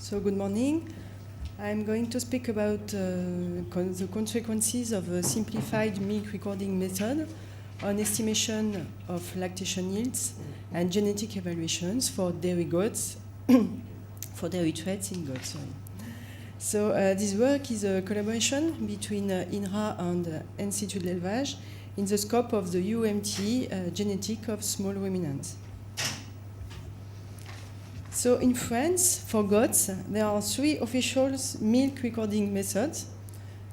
So good morning. I'm going to speak about the consequences of a simplified milk recording method on estimation of lactation yields and genetic evaluations for dairy goats, for dairy traits in goats. Sorry. So this work is a collaboration between INRA and Institut de l'Élevage in the scope of the UMT genetic of small ruminants. So in France, for goats, there are three official milk recording methods.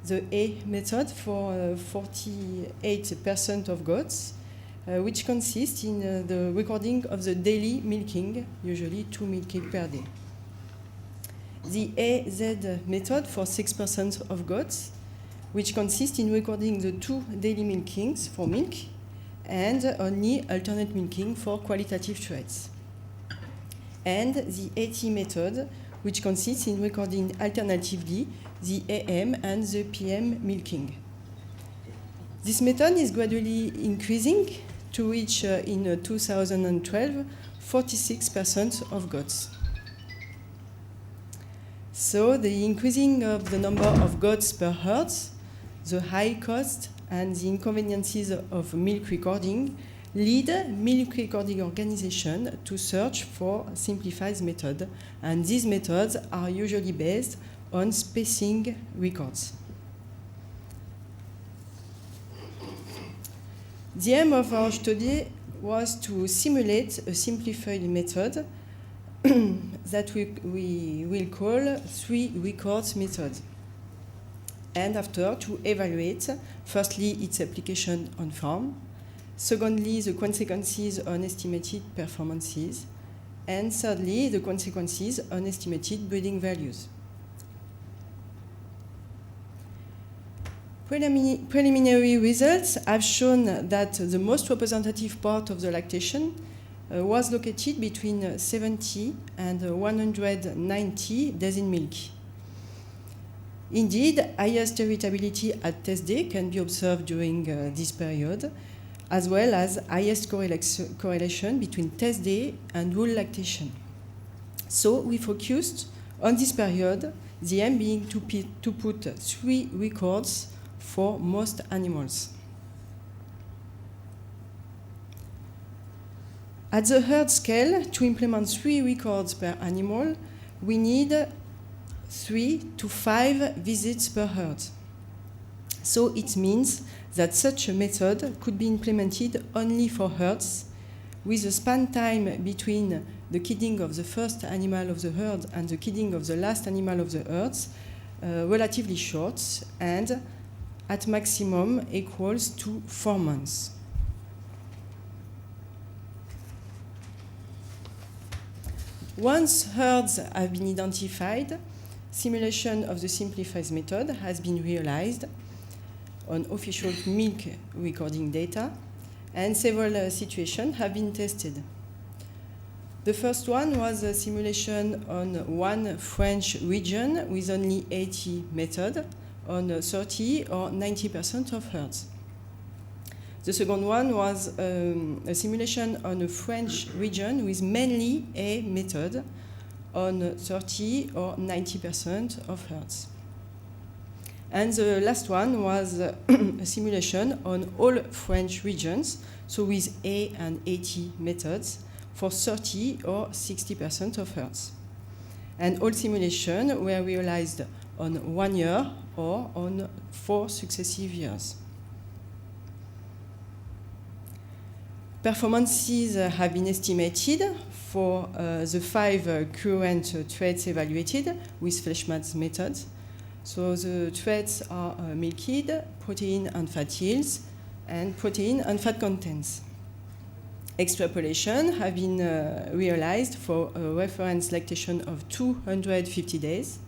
The A method for 48% of goats, which consists in the recording of the daily milking, usually 2 milking per day. The AZ method for 6% of goats, which consists in recording the 2 daily milkings for milk and only alternate milking for qualitative traits. And the AT method, which consists in recording alternatively the AM and the PM milking. This method is gradually increasing to reach in 2012 46% of goats. So the increasing of the number of goats per herd, the high cost and the inconveniences of milk recording lead milk recording organization to search for simplified method, and these methods are usually based on spacing records. The aim of our study was to simulate a simplified method that we will call 3 records method, and after to evaluate firstly its application on farm, secondly, the consequences on estimated performances, and thirdly, the consequences on estimated breeding values. Preliminary results have shown that the most representative part of the lactation was located between 70 and 190 days in milk. Indeed, highest irritability at test day can be observed during this period, as well as highest correlation between test day and whole lactation. So we focused on this period, the aim being to put 3 records for most animals. At the herd scale, to implement 3 records per animal, we need 3 to 5 visits per herd. So it means that such a method could be implemented only for herds, with a span time between the kidding of the first animal of the herd and the kidding of the last animal of the herds relatively short, and at maximum equals to 4 months. Once herds have been identified, simulation of the simplified method has been realized on official milk recording data, and several situations have been tested. The first one was a simulation on one French region with only AT method on 30 or 90% of herds. The second one was a simulation on a French region with mainly A method on 30 or 90% of herds. And the last one was a simulation on all French regions, so with A and AT methods for 30 or 60% of herds. And all simulations were realized on 1 year or on 4 successive years. Performances have been estimated for the 5 current traits evaluated with Fleischmann's method. So the traits are milk yield, protein and fat yields, and protein and fat contents. Extrapolation have been realized for a reference lactation of 250 days.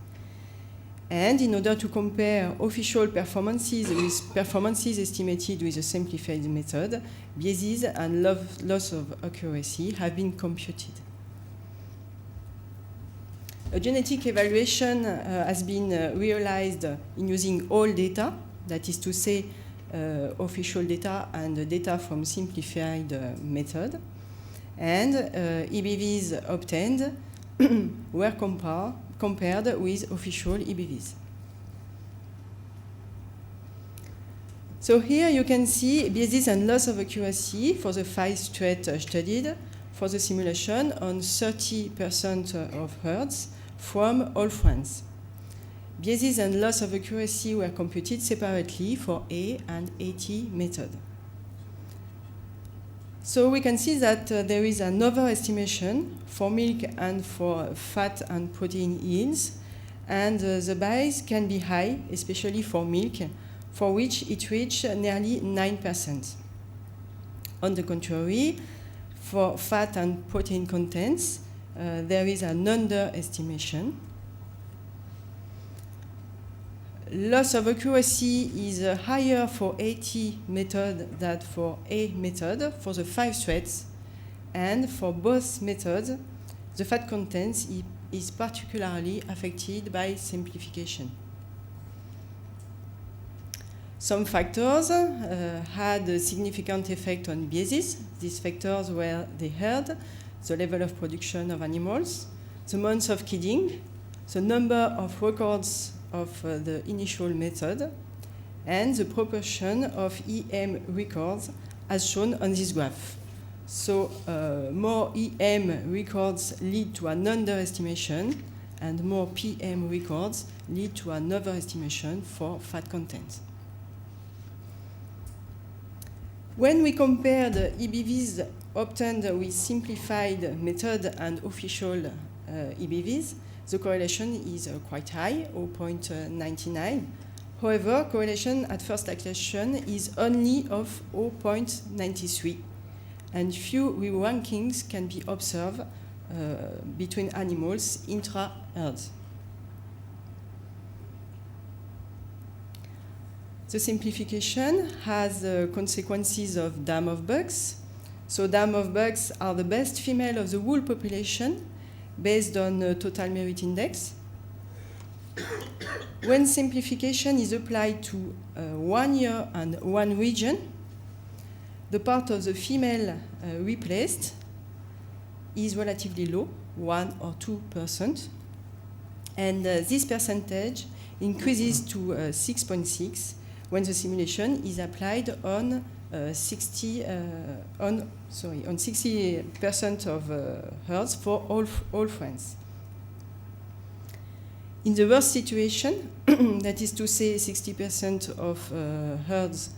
And in order to compare official performances with performances estimated with a simplified method, biases and loss of accuracy have been computed. A genetic evaluation has been realized in using all data, that is to say, official data and data from simplified method. And EBVs obtained were compared compared with official EBVs. So here you can see biases and loss of accuracy for the 5 traits studied for the simulation on 30% of herds from all France. Biases and loss of accuracy were computed separately for A and AT method. So we can see that there is an overestimation for milk and for fat and protein yields, and the bias can be high, especially for milk, for which it reached nearly 9%. On the contrary, for fat and protein contents, there is an underestimation. Loss of accuracy is higher for AT method than for A method for the 5 threads, and for both methods, the fat content is particularly affected by simplification. Some factors had a significant effect on biases. These factors were the herd, the level of production of animals, the months of kidding, the number of records of the initial method, and the proportion of EM records as shown on this graph. So more EM records lead to an underestimation, and more PM records lead to an overestimation for fat content. When we compare the EBVs obtained with simplified method and official EBVs, the correlation is quite high, 0.99. However, correlation at first accretion is only of 0.93, and few re-rankings can be observed between animals intra-herds. The simplification has consequences of dam of bucks. So dam of bucks are the best female of the whole population based on total merit index. When simplification is applied to 1 year and 1 region, the part of the female replaced is relatively low, 1 or 2%, and this percentage increases to 6.6 when the simulation is applied on 60% of herds for all France. In the worst situation, that is to say 60% of herds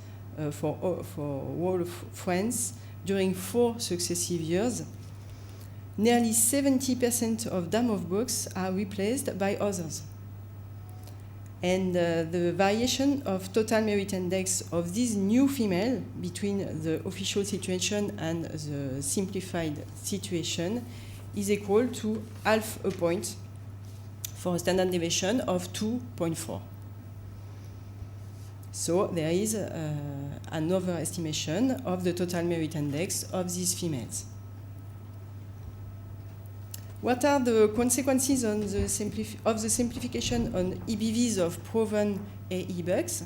for all of France during 4 successive years, nearly 70% of dam of bucks are replaced by others. And the variation of total merit index of this new female between the official situation and the simplified situation is equal to half a point for a standard deviation of 2.4. So there is an overestimation of the total merit index of these females. What are the consequences on of the simplification on EBVs of proven AE bucks?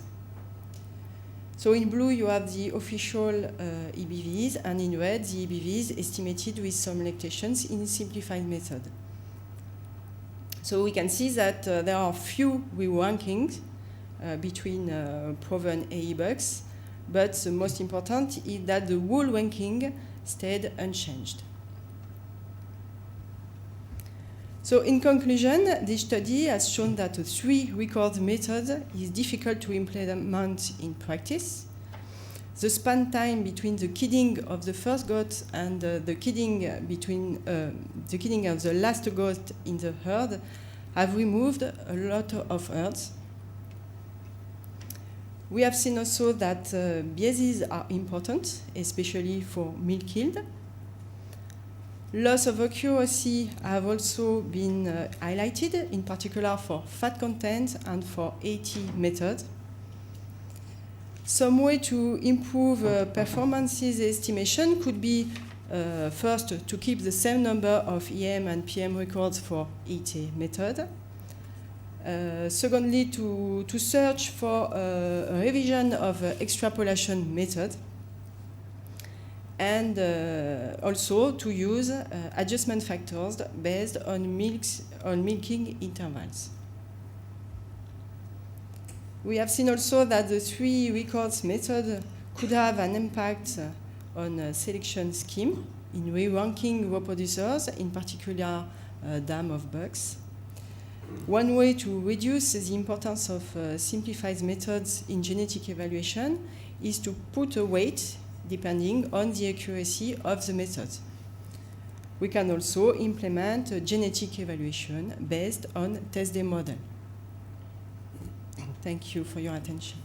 So in blue you have the official EBVs, and in red the EBVs estimated with some limitations in simplified method. So we can see that there are few re-rankings between proven AE bucks, but the most important is that the whole ranking stayed unchanged. So in conclusion, this study has shown that a 3 record method is difficult to implement in practice. The span time between the kidding of the first goat and the kidding the kidding of the last goat in the herd have removed a lot of herds. We have seen also that biases are important, especially for milk yield. Loss of accuracy have also been highlighted, in particular for fat content and for AT method. Some way to improve performances estimation could be first to keep the same number of EM and PM records for AT method. Secondly, to search for a revision of extrapolation method. and also to use adjustment factors based on milking intervals. We have seen also that the 3 records method could have an impact on a selection scheme in re-ranking reproducers, in particular dam of bugs. One way to reduce the importance of simplified methods in genetic evaluation is to put a weight depending on the accuracy of the method. We can also implement a genetic evaluation based on test day model. Thank you for your attention.